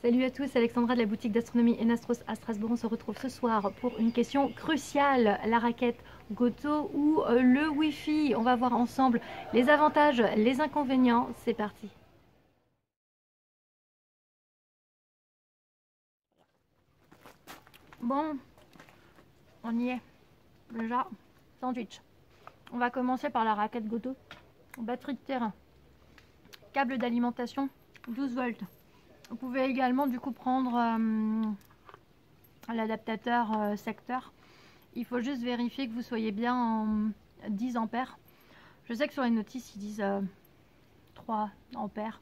Salut à tous, Alexandra de la boutique d'astronomie Enastros à Strasbourg. On se retrouve ce soir pour une question cruciale, la raquette Goto ou le Wi-Fi. On va voir ensemble les avantages, les inconvénients. C'est parti. Bon, on y est. Déjà, sandwich. On va commencer par la raquette Goto. Batterie de terrain. Câble d'alimentation, 12 volts. Vous pouvez également du coup prendre l'adaptateur secteur. Il faut juste vérifier que vous soyez bien en 10 ampères. Je sais que sur les notices ils disent 3 ampères,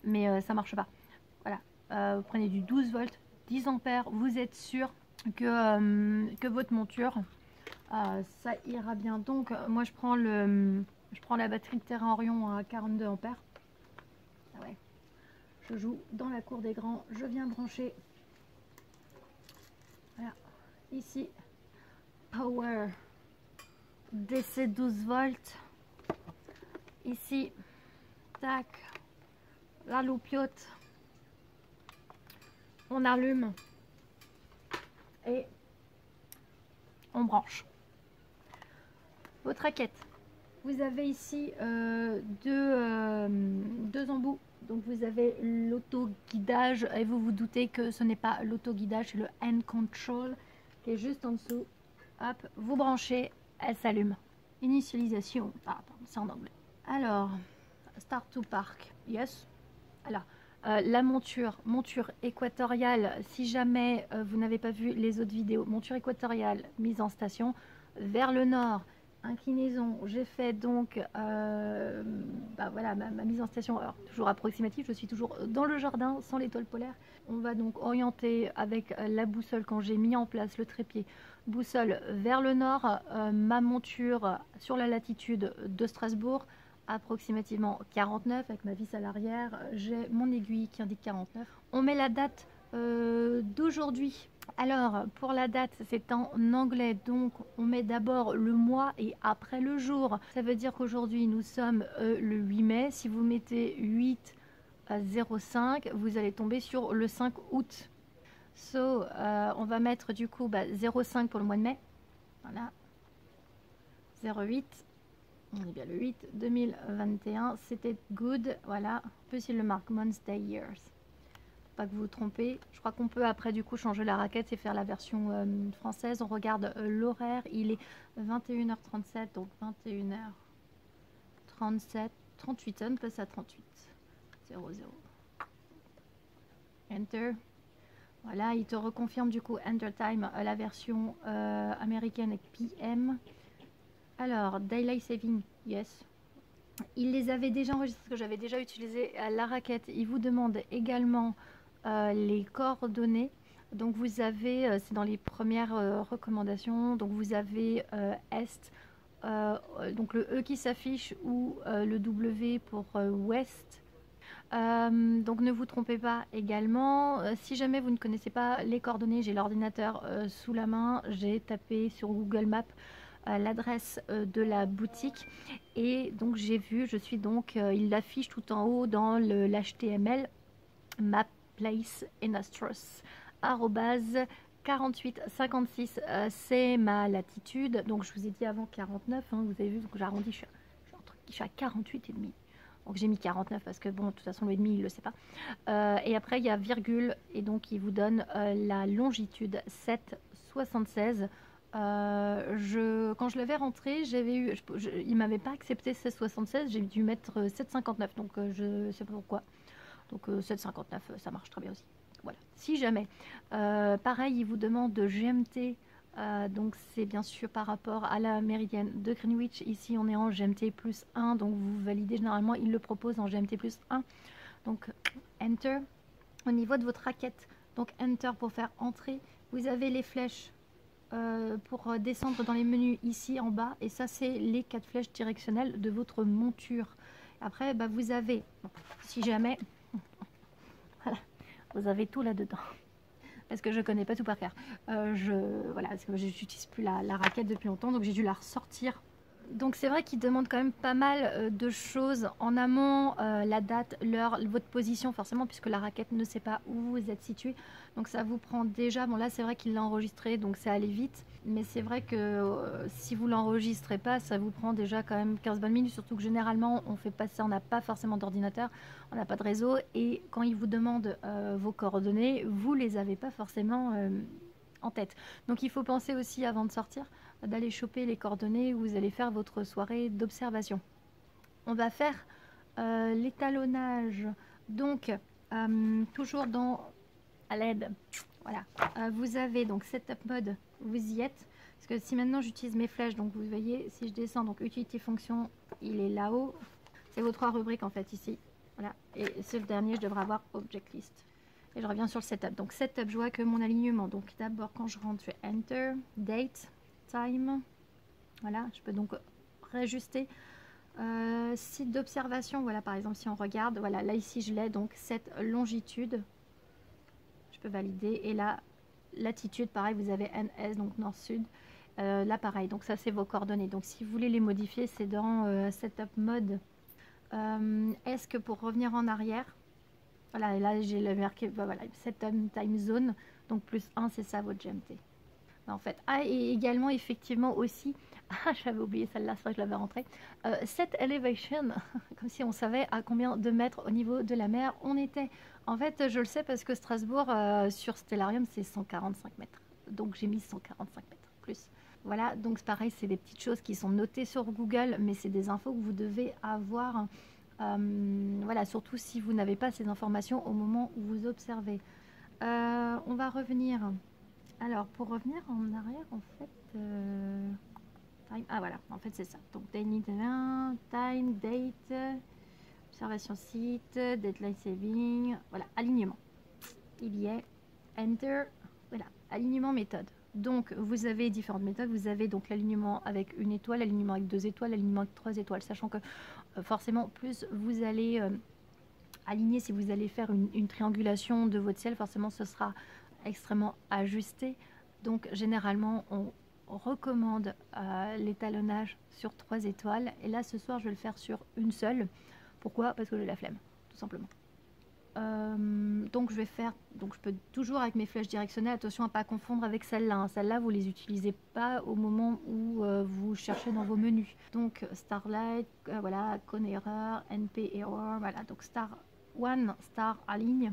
mais ça marche pas. Voilà, vous prenez du 12 volts, 10 ampères, vous êtes sûr que votre monture ça ira bien. Donc moi je prends la batterie de terrain Orion à 42 ampères. Ah ouais. Je joue dans la cour des grands, je viens brancher. Voilà, ici, power DC 12 volts. Ici, tac, la loupiote. On allume et on branche. Votre raquette. Vous avez ici deux embouts. Donc vous avez l'auto-guidage et vous vous doutez que ce n'est pas l'auto-guidage, c'est le hand control qui est juste en dessous. Hop, vous branchez, elle s'allume. Initialisation, c'est en anglais. Alors, start to park, yes. Alors, la monture équatoriale, si jamais vous n'avez pas vu les autres vidéos, monture équatoriale, mise en station, vers le nord, inclinaison. J'ai fait donc voilà, ma mise en station, alors toujours approximative, je suis toujours dans le jardin sans l'étoile polaire. On va donc orienter avec la boussole quand j'ai mis en place le trépied, boussole vers le nord, ma monture sur la latitude de Strasbourg, approximativement 49 avec ma vis à l'arrière, j'ai mon aiguille qui indique 49. On met la date d'aujourd'hui. Alors pour la date c'est en anglais, donc on met d'abord le mois et après le jour. Ça veut dire qu'aujourd'hui nous sommes le 8 mai. Si vous mettez 8 à 05, vous allez tomber sur le 5 août. So on va mettre du coup 05 pour le mois de mai. Voilà, 08. On est bien le 8 2021, c'était good. Voilà, en plus il le marque months, day, years. Pas que vous vous trompez. Je crois qu'on peut après du coup changer la raquette et faire la version française. On regarde l'horaire, il est 21h37, donc 21h37, 38, on passe à 38. 00. Enter. Voilà, il te reconfirme du coup Enter Time, la version américaine avec PM. Alors, Daylight Saving, yes. Il les avait déjà enregistrés, parce que j'avais déjà utilisé la raquette. Il vous demande également les coordonnées. Donc vous avez, c'est dans les premières recommandations, donc vous avez Est, donc le E qui s'affiche ou le W pour Ouest. Donc ne vous trompez pas également. Si jamais vous ne connaissez pas les coordonnées, j'ai l'ordinateur sous la main, j'ai tapé sur Google Maps l'adresse de la boutique et donc j'ai vu, je suis donc, il l'affiche tout en haut dans l'HTML, mapplaceenastros @4856, c'est ma latitude. Donc je vous ai dit avant 49, hein, vous avez vu, donc j'arrondis, je suis à 48 et demi. Donc j'ai mis 49 parce que bon, de toute façon le demi il le sait pas. Et après il y a virgule et donc il vous donne la longitude 7,76. Quand je l'avais rentré, j'avais eu, il m'avait pas accepté 16,76, j'ai dû mettre 7,59, donc je sais pas pourquoi. Donc 7,59, ça marche très bien aussi. Voilà. Si jamais, pareil, il vous demande de GMT. Donc c'est bien sûr par rapport à la méridienne de Greenwich. Ici on est en GMT plus 1, donc vous validez, généralement il le propose en GMT plus 1. Donc Enter. Au niveau de votre raquette, donc Enter pour faire entrer, vous avez les flèches pour descendre dans les menus ici en bas, et ça c'est les 4 flèches directionnelles de votre monture. Après vous avez, si jamais, voilà, vous avez tout là-dedans. Parce que je connais pas tout par cœur. Voilà, parce que j'utilise plus la raquette depuis longtemps, donc j'ai dû la ressortir Donc c'est vrai qu'il demande quand même pas mal de choses en amont, la date, l'heure, votre position forcément puisque la raquette ne sait pas où vous êtes situé. Donc ça vous prend déjà, bon là c'est vrai qu'il l'a enregistré donc c'est allé vite. Mais c'est vrai que si vous l'enregistrez pas, ça vous prend déjà quand même 15 bonnes minutes. Surtout que généralement on fait pas ça, on n'a pas forcément d'ordinateur, on n'a pas de réseau. Et quand il vous demande vos coordonnées, vous les avez pas forcément en tête. Donc il faut penser aussi avant de sortir d'aller choper les coordonnées où vous allez faire votre soirée d'observation. On va faire l'étalonnage, donc toujours à l'aide. Voilà, vous avez donc Setup Mode, vous y êtes. Parce que si maintenant j'utilise mes flèches, donc vous voyez, si je descends, donc utilité fonction, il est là-haut. C'est vos 3 rubriques en fait ici. Voilà, et c'est le dernier, je devrais avoir Object List. Et je reviens sur le Setup. Donc Setup, je vois que mon alignement. Donc d'abord quand je rentre, je fais Enter, Date, Time. Voilà, je peux donc réajuster. Site d'observation, voilà par exemple si on regarde, voilà là ici je l'ai, donc cette longitude. Je peux valider. Et là, latitude, pareil, vous avez NS, donc nord-sud. Là pareil, donc ça c'est vos coordonnées. Donc si vous voulez les modifier, c'est dans Setup Mode. Est-ce que pour revenir en arrière, voilà, et là j'ai le marqué, voilà, Setup Time Zone, donc plus 1, c'est ça votre GMT. En fait, ah, et également effectivement aussi, ah, j'avais oublié celle-là, c'est vrai que je l'avais rentrée, cette elevation, comme si on savait à combien de mètres au niveau de la mer on était. En fait, je le sais parce que Strasbourg, sur Stellarium, c'est 145 mètres. Donc j'ai mis 145 mètres plus. Voilà, donc c'est pareil, c'est des petites choses qui sont notées sur Google, mais c'est des infos que vous devez avoir. Voilà, surtout si vous n'avez pas ces informations au moment où vous observez. On va revenir. Alors, pour revenir en arrière, en fait, time, ah voilà, en fait c'est ça. Donc, time, date, observation site, deadline saving, voilà, alignement. Il y est, enter, voilà, alignement méthode. Donc, vous avez différentes méthodes. Vous avez donc l'alignement avec une étoile, l'alignement avec 2 étoiles, l'alignement avec 3 étoiles, sachant que forcément, plus vous allez aligner, si vous allez faire une triangulation de votre ciel, forcément ce sera extrêmement ajusté. Donc généralement on recommande l'étalonnage sur 3 étoiles. Et là ce soir je vais le faire sur une seule. Pourquoi? Parce que j'ai la flemme, tout simplement. Donc je vais faire, donc je peux toujours avec mes flèches directionnelles, attention à ne pas confondre avec celle-là, hein. Celle-là vous les utilisez pas au moment où vous cherchez dans vos menus. Donc Starlight, voilà, Cone Error, NP Error, voilà, donc Star 1, Star aligne.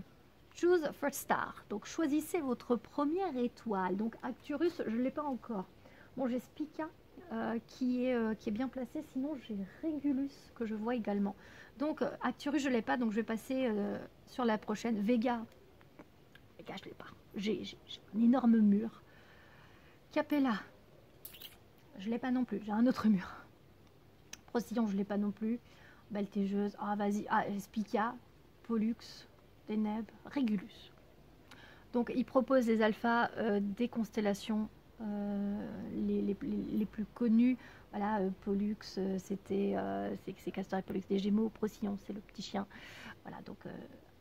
Choose first star, donc choisissez votre première étoile. Donc Arcturus, je ne l'ai pas encore. Bon, j'ai Spica qui est bien placé, sinon j'ai Regulus que je vois également. Donc Arcturus, je ne l'ai pas, donc je vais passer sur la prochaine. Vega, je ne l'ai pas. J'ai un énorme mur. Capella, je ne l'ai pas non plus, j'ai un autre mur. Procyon, je ne l'ai pas non plus. Beltégeuse, ah vas-y, ah, Spica, Pollux, Ténèbres, Régulus. Donc il propose les alphas des constellations les plus connues. Voilà, Pollux, c'est Castor et Pollux des Gémeaux. Procyon, c'est le petit chien. Voilà, donc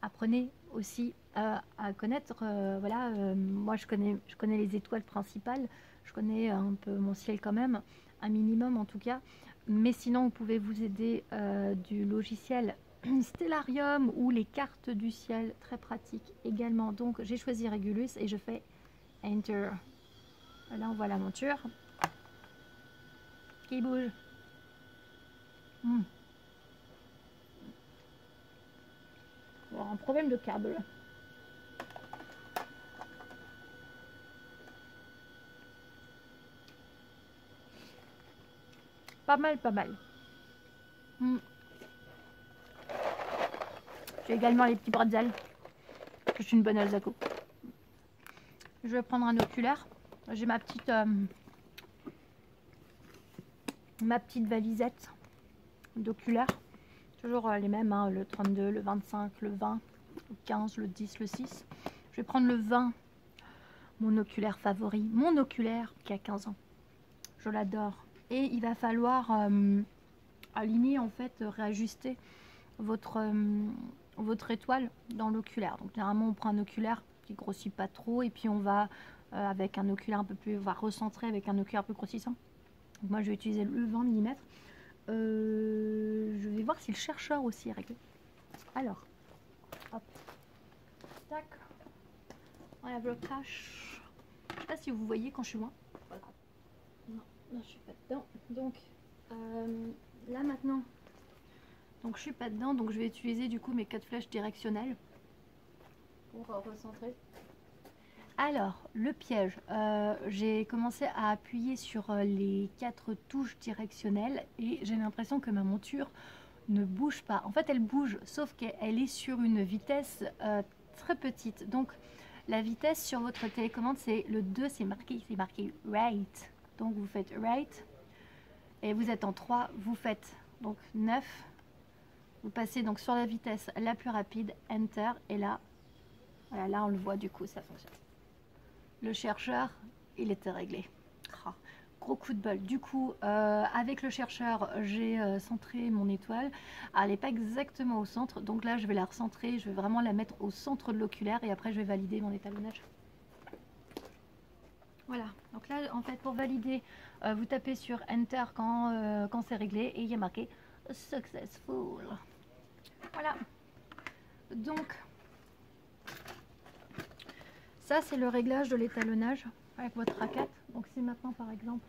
apprenez aussi à connaître. Voilà, moi je connais les étoiles principales. Je connais un peu mon ciel quand même, un minimum en tout cas. Mais sinon, vous pouvez vous aider du logiciel Stellarium ou les cartes du ciel, très pratique également. Donc j'ai choisi Regulus et je fais Enter. Là on voit la monture qui bouge. Bon, un problème de câble. Pas mal, pas mal. J'ai également les petits bretzels. Je suis une bonne Alsaco. Je vais prendre un oculaire. J'ai ma petite valisette d'oculaire. Toujours les mêmes, hein, le 32, le 25, le 20, le 15, le 10, le 6. Je vais prendre le 20, mon oculaire favori. Mon oculaire qui a 15 ans. Je l'adore. Et il va falloir aligner, en fait, réajuster votre étoile dans l'oculaire. Donc généralement on prend un oculaire qui grossit pas trop et puis on va avec un oculaire un peu plus, on va recentrer avec un oculaire plus grossissant. Donc moi je vais utiliser le 20 mm. Je vais voir si le chercheur aussi est réglé. Alors, hop, tac, on enlève le cache. Je sais pas si vous voyez quand je suis loin. Pas grave. Non, non, je suis pas dedans. Donc là maintenant, donc je suis pas dedans, donc je vais utiliser du coup mes 4 flèches directionnelles pour recentrer. Alors, le piège, j'ai commencé à appuyer sur les 4 touches directionnelles et j'ai l'impression que ma monture ne bouge pas. En fait, elle bouge, sauf qu'elle est sur une vitesse très petite. Donc, la vitesse sur votre télécommande, c'est le 2, c'est marqué right. Donc, vous faites right et vous êtes en 3, vous faites donc 9. Vous passez donc sur la vitesse la plus rapide, enter, et là, voilà, là on le voit, du coup, ça fonctionne. Le chercheur, il était réglé. Oh, gros coup de bol. Du coup, avec le chercheur, j'ai centré mon étoile. Elle n'est pas exactement au centre, donc là, je vais la recentrer. Je vais vraiment la mettre au centre de l'oculaire et après, je vais valider mon étalonnage. Voilà. Donc là, en fait, pour valider, vous tapez sur Enter quand c'est réglé et il y a marqué Successful. Voilà. Donc, ça, c'est le réglage de l'étalonnage avec votre raquette. Donc si maintenant, par exemple,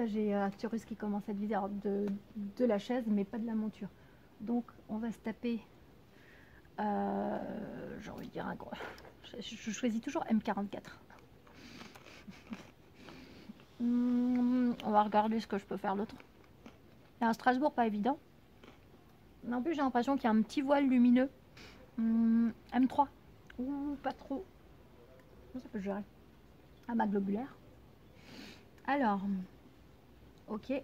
j'ai Arcturus qui commence à être visé de la chaise, mais pas de la monture. Donc, on va se taper, j'ai envie de dire un gros. Je choisis toujours M44. On va regarder ce que je peux faire d'autre. Il y a un Strasbourg pas évident. Mais en plus, j'ai l'impression qu'il y a un petit voile lumineux. M3. Ouh, pas trop. Ça peut gérer. Ah, ma globulaire. Alors, ok,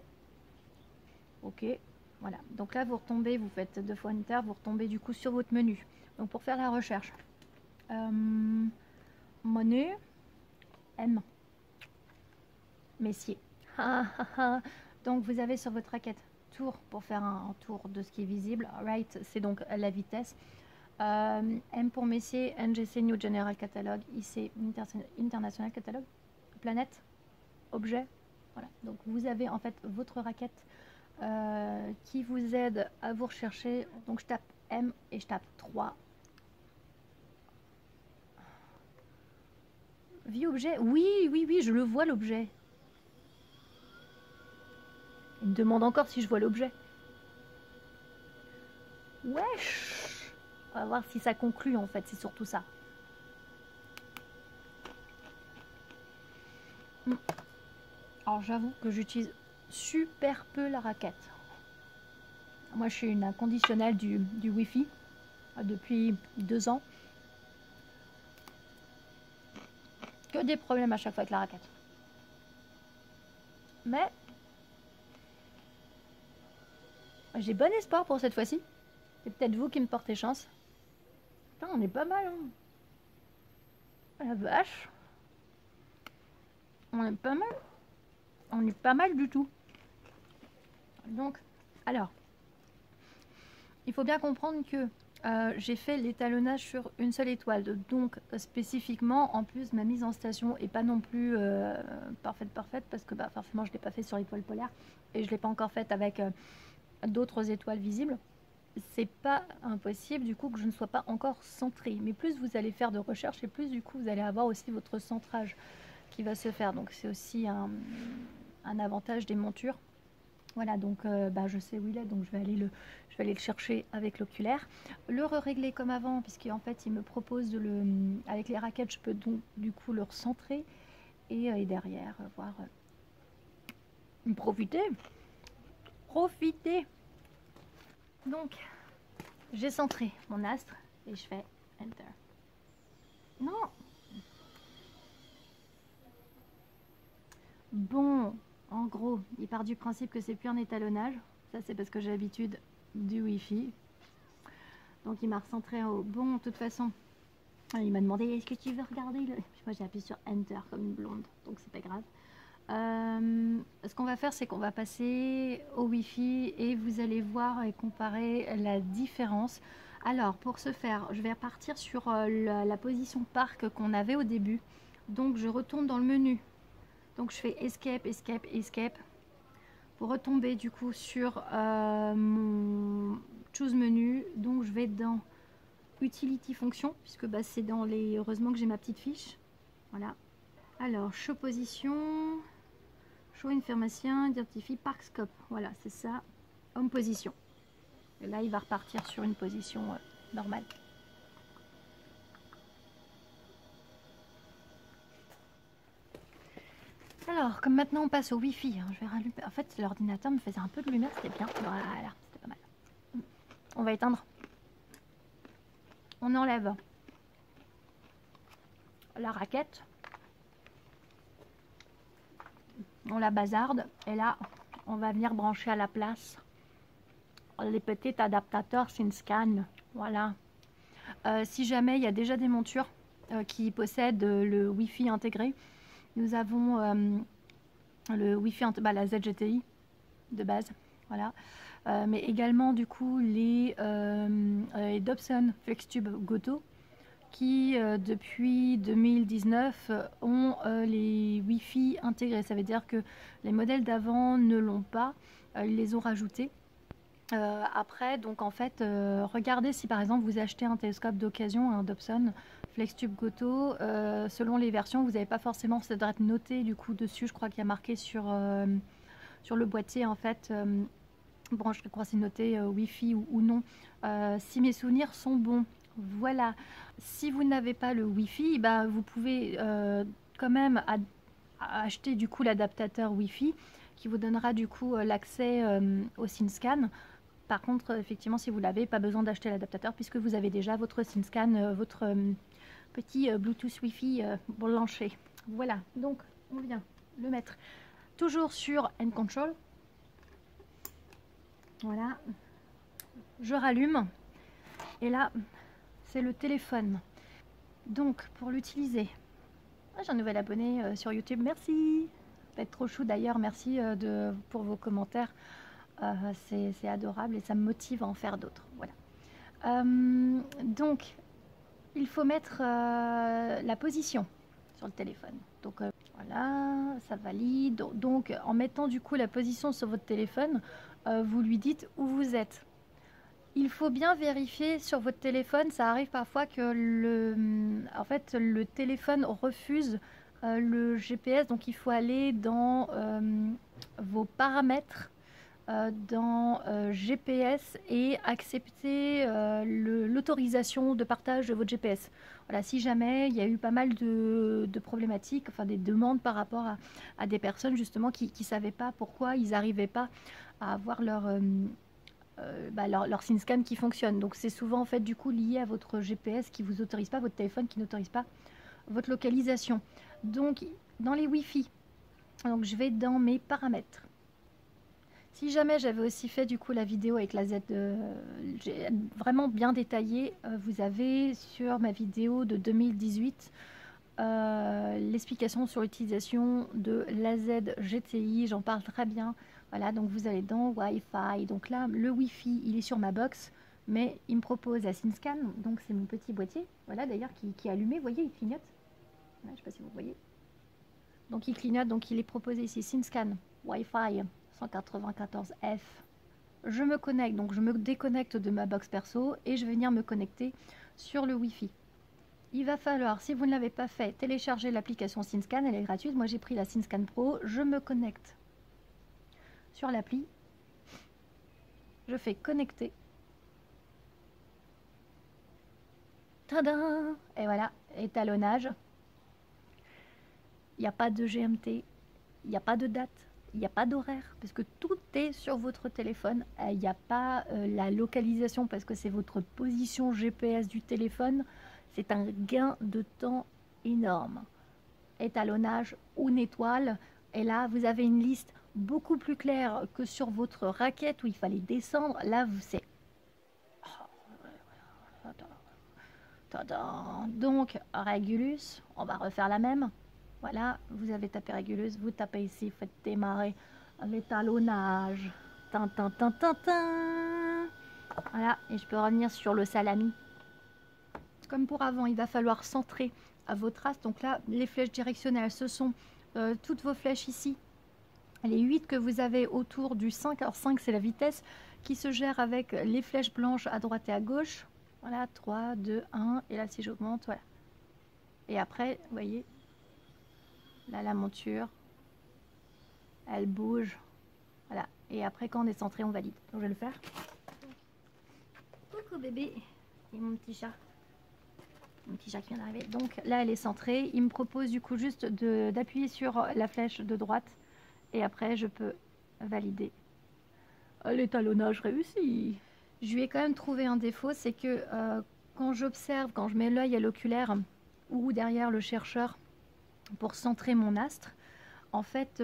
voilà. Donc là, vous retombez, vous faites 2 fois Enter, vous retombez du coup sur votre menu. Donc pour faire la recherche, menu, M, Messier. Donc vous avez sur votre raquette tour pour faire un tour de ce qui est visible. Right, c'est donc la vitesse. M pour Messier, NGC New General Catalogue, IC International Catalogue, planète, objet. Voilà. Donc vous avez en fait votre raquette qui vous aide à vous rechercher. Donc je tape M et je tape 3. Vie objet, oui, je le vois l'objet. Il me demande encore si je vois l'objet. Wesh. On va voir si ça conclut en fait, c'est surtout ça. Alors j'avoue que j'utilise super peu la raquette. Moi je suis une inconditionnelle du Wi-Fi depuis 2 ans. Que des problèmes à chaque fois avec la raquette. Mais j'ai bon espoir pour cette fois-ci. C'est peut-être vous qui me portez chance. Putain, on est pas mal, hein. Oh la vache. On est pas mal. On est pas mal du tout. Donc, alors, il faut bien comprendre que j'ai fait l'étalonnage sur une seule étoile. Donc, spécifiquement, en plus, ma mise en station est pas non plus parfaite, parce que forcément, je ne l'ai pas fait sur l'étoile polaire et je ne l'ai pas encore faite avec d'autres étoiles visibles. C'est pas impossible du coup que je ne sois pas encore centrée. Mais plus vous allez faire de recherche et plus du coup vous allez avoir aussi votre centrage qui va se faire. Donc c'est aussi un avantage des montures. Voilà, donc je sais où il est, donc je vais aller le chercher avec l'oculaire. Le régler comme avant, puisqu'en fait il me propose avec les raquettes, je peux donc du coup le recentrer et derrière voir profiter. Donc j'ai centré mon astre et je fais Enter. Non. Bon, en gros, il part du principe que c'est plus un étalonnage. Ça, c'est parce que j'ai l'habitude du Wi-Fi. Donc, il m'a recentré en haut. Bon, de toute façon, il m'a demandé est-ce que tu veux regarder le... Moi, j'ai appuyé sur Enter comme une blonde, donc c'est pas grave. Ce qu'on va faire, c'est qu'on va passer au Wi-Fi et vous allez voir et comparer la différence. Alors, pour ce faire, je vais repartir sur la position parc qu'on avait au début. Donc, je retourne dans le menu. Donc, je fais Escape, Escape, Escape. Pour retomber du coup sur mon choose menu, donc je vais dans utility fonction, puisque bah, c'est dans les... Heureusement que j'ai ma petite fiche. Voilà. Alors, show position, show information, identifie park scope. Voilà, c'est ça. Home position. Et là, il va repartir sur une position normale. Alors, comme maintenant on passe au Wi-Fi, hein, je vais rallumer. En fait, l'ordinateur me faisait un peu de lumière, c'était bien. Voilà, c'était pas mal. On va éteindre. On enlève la raquette. On la bazarde. Et là, on va venir brancher à la place les petits adaptateurs SyncScan. Voilà. Si jamais il y a déjà des montures qui possèdent le Wi-Fi intégré, nous avons le Wi-Fi, la ZGTI de base, voilà. Mais également du coup les Dobson FlexTube Goto qui depuis 2019 ont les Wi-Fi intégrés. Ça veut dire que les modèles d'avant ne l'ont pas, ils les ont rajoutés. Après, donc en fait, regardez si par exemple vous achetez un télescope d'occasion, un Dobson FlexTube Goto, selon les versions, vous n'avez pas forcément, ça doit être noté du coup dessus, je crois qu'il y a marqué sur le boîtier en fait, bon je crois que c'est noté Wi-Fi ou non, si mes souvenirs sont bons. Voilà, si vous n'avez pas le Wi-Fi, bah, vous pouvez quand même acheter du coup l'adaptateur Wi-Fi qui vous donnera du coup l'accès au SyncScan. Par contre, effectivement, si vous l'avez, pas besoin d'acheter l'adaptateur puisque vous avez déjà votre SyncScan, votre petit Bluetooth Wi-Fi branché. Voilà, donc on vient le mettre toujours sur End Control. Voilà, je rallume et là, c'est le téléphone. Donc, pour l'utiliser, j'ai un nouvel abonné sur YouTube, merci. Ça va être trop chou d'ailleurs, merci pour vos commentaires. C'est adorable et ça me motive à en faire d'autres. Voilà. Donc, il faut mettre la position sur le téléphone. Donc, voilà, ça valide. Donc, en mettant du coup la position sur votre téléphone, vous lui dites où vous êtes. Il faut bien vérifier sur votre téléphone. Ça arrive parfois que le téléphone refuse le GPS. Donc, il faut aller dans vos paramètres. Dans GPS et accepter l'autorisation de partage de votre GPS. Voilà, si jamais il y a eu pas mal de problématiques, enfin des demandes par rapport à des personnes justement qui ne savaient pas pourquoi ils n'arrivaient pas à avoir leur SyncScan qui fonctionne. Donc c'est souvent en fait du coup lié à votre GPS qui vous autorise pas, votre téléphone qui n'autorise pas votre localisation. Donc dans les Wi-Fi, donc je vais dans mes paramètres. Si jamais j'avais aussi fait du coup la vidéo avec la Z, j'ai vraiment bien détaillé, vous avez sur ma vidéo de 2018 l'explication sur l'utilisation de l'AZ GTI, j'en parle très bien. Voilà, donc vous allez dans Wi-Fi, donc là le Wi-Fi il est sur ma box, mais il me propose la SyncScan, donc c'est mon petit boîtier, voilà d'ailleurs qui est allumé, vous voyez il clignote, voilà, je ne sais pas si vous voyez. Donc il clignote, donc il est proposé ici SyncScan, Wi-Fi 194F. Je me connecte, donc je me déconnecte de ma box perso et je vais venir me connecter sur le Wi-Fi. Il va falloir, si vous ne l'avez pas fait, télécharger l'application SyncScan, elle est gratuite. Moi j'ai pris la SyncScan Pro, je me connecte sur l'appli, je fais connecter. Tadam! Et voilà, étalonnage. Il n'y a pas de GMT, il n'y a pas de date, il n'y a pas d'horaire, parce que tout est sur votre téléphone. Il n'y a pas la localisation, parce que c'est votre position GPS du téléphone. C'est un gain de temps énorme. Étalonnage, une étoile, et là, vous avez une liste beaucoup plus claire que sur votre raquette où il fallait descendre. Là, c'est... Donc, Régulus, on va refaire la même. Voilà, vous avez tapé Régulus, vous tapez ici, faites démarrer l'étalonnage. Voilà, et je peux revenir sur le salami. Comme pour avant, il va falloir centrer à vos traces. Donc là, les flèches directionnelles, ce sont toutes vos flèches ici les 8 que vous avez autour du 5. Alors 5 c'est la vitesse qui se gère avec les flèches blanches à droite et à gauche. Voilà, 3, 2, 1. Et là si j'augmente, voilà. Et après, vous voyez, là la monture, elle bouge. Voilà. Et après quand on est centré, on valide. Donc je vais le faire. Coucou bébé. Et mon petit chat. Mon petit chat qui vient d'arriver. Donc là elle est centrée. Il me propose du coup juste d'appuyer sur la flèche de droite. Et après je peux valider. L'étalonnage réussi. Je lui ai quand même trouvé un défaut, c'est que quand j'observe, quand je mets l'œil à l'oculaire ou derrière le chercheur pour centrer mon astre, en fait,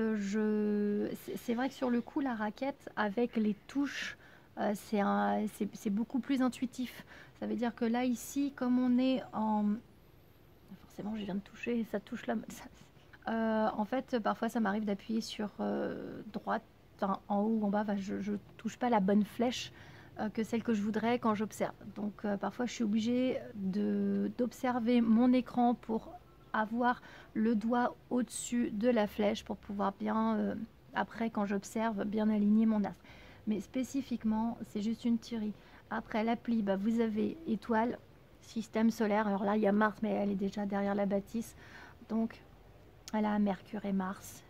c'est vrai que sur le coup, la raquette, avec les touches, c'est beaucoup plus intuitif. Ça veut dire que là, ici, comme on est en... Forcément, je viens de toucher, ça touche là. En fait, parfois, ça m'arrive d'appuyer sur droite, enfin, en haut ou en bas. Enfin, je ne touche pas la bonne flèche que celle que je voudrais quand j'observe. Donc, parfois, je suis obligée d'observer mon écran pour avoir le doigt au-dessus de la flèche pour pouvoir bien, après, quand j'observe, bien aligner mon astre. Mais spécifiquement, c'est juste une tuerie. Après l'appli, bah, vous avez étoile, système solaire. Alors là, il y a Mars, mais elle est déjà derrière la bâtisse. Donc, voilà, Mercure et Mars.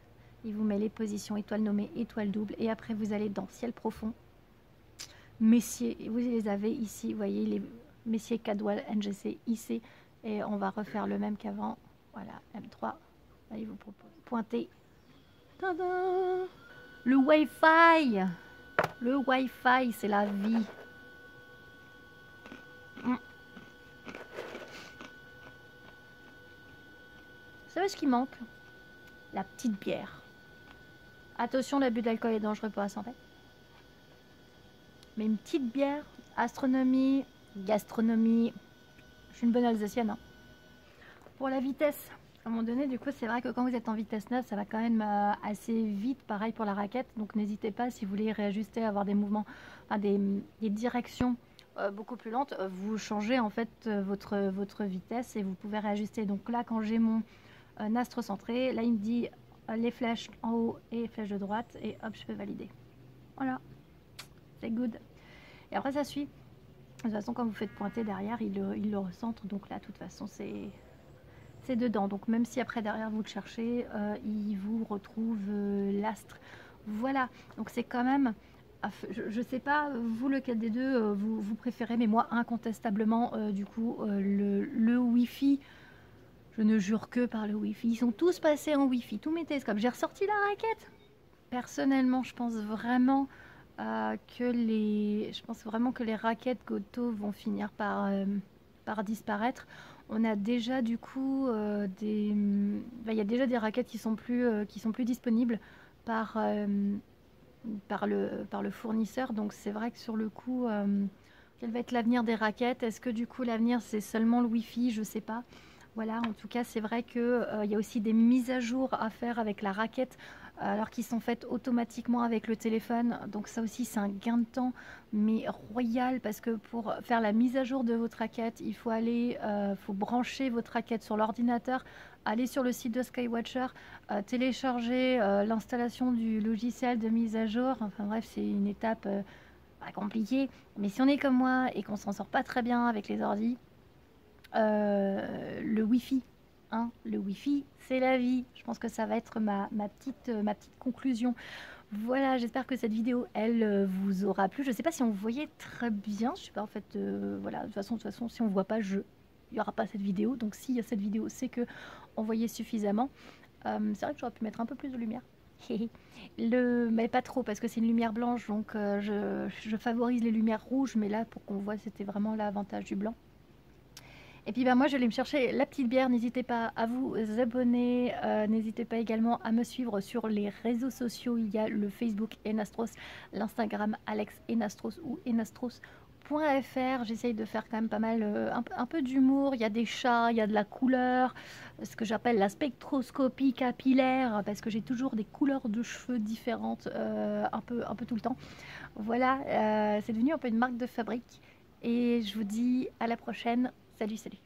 Il vous met les positions étoiles nommées étoiles doubles. Et après, vous allez dans ciel profond. Messier, vous les avez ici. Vous voyez, les Messier, Cadwal, NGC, IC. Et on va refaire le même qu'avant. Voilà, M3. Là, il vous propose. Pointez. Tada! Le Wi-Fi. Le Wi-Fi, c'est la vie. Vous savez ce qui manque? La petite bière. Attention, l'abus d'alcool est dangereux pour la santé. Mais une petite bière, astronomie, gastronomie. Je suis une bonne Alsacienne. Hein. Pour la vitesse, à un moment donné, du coup, c'est vrai que quand vous êtes en vitesse 9, ça va quand même assez vite. Pareil pour la raquette. Donc n'hésitez pas, si vous voulez réajuster, avoir des mouvements, enfin, des directions beaucoup plus lentes, vous changez en fait votre vitesse et vous pouvez réajuster. Donc là, quand j'ai mon astre centré, là il me dit les flèches en haut et les flèches de droite et hop, je fais valider. Voilà, c'est good. Et après ça suit. De toute façon, quand vous faites pointer derrière, il le recentre. Donc là, de toute façon, c'est dedans. Donc même si après derrière vous le cherchez, il vous retrouve l'astre. Voilà, donc c'est quand même... Je sais pas, vous, lequel des deux vous préférez, mais moi, incontestablement, du coup, le Wi-Fi... Je ne jure que par le Wi-Fi. Ils sont tous passés en Wi-Fi. Tous mes télescopes. J'ai ressorti la raquette. Personnellement, je pense vraiment que les raquettes Goto vont finir par disparaître. On a déjà du coup il y a déjà des raquettes qui sont plus disponibles par le fournisseur. Donc c'est vrai que sur le coup, quel va être l'avenir des raquettes? Est-ce que du coup l'avenir c'est seulement le Wi-Fi? Je sais pas. Voilà, en tout cas, c'est vrai qu'il y a aussi des mises à jour à faire avec la raquette, alors qu'ils sont faites automatiquement avec le téléphone. Donc ça aussi, c'est un gain de temps, mais royal, parce que pour faire la mise à jour de votre raquette, il faut faut brancher votre raquette sur l'ordinateur, aller sur le site de Skywatcher, télécharger l'installation du logiciel de mise à jour. Enfin bref, c'est une étape pas compliquée. Mais si on est comme moi et qu'on s'en sort pas très bien avec les ordis, le Wi-Fi, hein, le Wi-Fi, c'est la vie. Je pense que ça va être ma petite conclusion. Voilà, j'espère que cette vidéo, elle vous aura plu. Je ne sais pas si on voyait très bien. Je sais pas en fait. Voilà, de toute façon, si on voit pas, il n'y aura pas cette vidéo. Donc s'il y a cette vidéo, c'est que on voyait suffisamment. C'est vrai que j'aurais pu mettre un peu plus de lumière. Mais pas trop parce que c'est une lumière blanche, donc je favorise les lumières rouges. Mais là, pour qu'on voit, c'était vraiment l'avantage du blanc. Et puis moi je vais me chercher la petite bière, n'hésitez pas à vous abonner, n'hésitez pas également à me suivre sur les réseaux sociaux, il y a le Facebook Enastros, l'Instagram Alex Enastros ou enastros.fr. J'essaye de faire quand même pas mal, un peu d'humour, il y a des chats, il y a de la couleur, ce que j'appelle la spectroscopie capillaire, parce que j'ai toujours des couleurs de cheveux différentes un peu tout le temps. Voilà, c'est devenu un peu une marque de fabrique et je vous dis à la prochaine. Salut, salut.